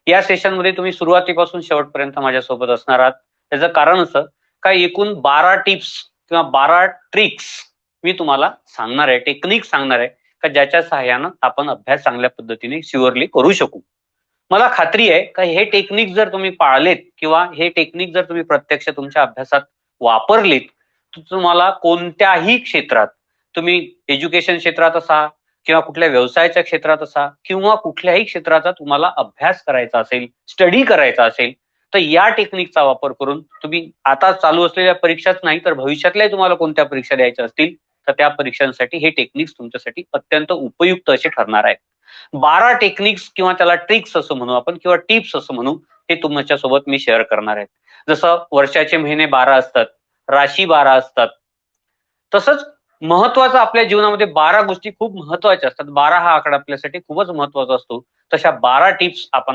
या सेशनमध्ये तुम्ही सुरुवातीपासून शेवटपर्यंत माझ्यासोबत असणार आहात. त्याचं कारण असं का एकूण 12 टिप्स किंवा 12 ट्रिक्स मी तुम्हाला सांगणार आहे, टेक्निक सांगणार आहे का ज्याच्या सहाय्यानं आपण अभ्यास चांगल्या पद्धतीने शुअरली करू शकू. मला खात्री आहे का हे टेक्निक जर तुम्ही पाळलेत किंवा हे टेक्निक जर तुम्ही प्रत्यक्ष तुमच्या अभ्यासात वापरलीत तर तुम्हाला कोणत्याही क्षेत्रात, तुम्ही एज्युकेशन क्षेत्रात असा किंवा कुठल्या व्यवसायाच्या क्षेत्रात असा किंवा कुठल्याही क्षेत्राचा तुम्हाला अभ्यास करायचा असेल, स्टडी करायचा असेल, तर या टेक्निकचा वापर करून तुम्ही आता चालू असलेल्या परीक्षाच नाही तर भविष्यातल्याही तुम्हाला कोणत्या परीक्षा द्यायच्या असतील तर त्या परीक्षांसाठी हे टेक्निक्स तुमच्यासाठी अत्यंत उपयुक्त असे ठरणार आहेत. 12 टेक्निक्स किंवा त्याला ट्रिक्स असं म्हणू आपण किंवा टिप्स असं म्हणू, हे तुमच्यासोबत मी शेअर करणार आहे. जसं वर्षाचे महिने 12 असतात, राशी 12 असतात, तसंच महत्वाचं आपल्या जीवनामध्ये 12 गोष्टी खूप महत्वाच्या असतात. 12 हा आकडा आपल्यासाठी खूपच महत्वाचा असतो. तशा 12 टिप्स आपण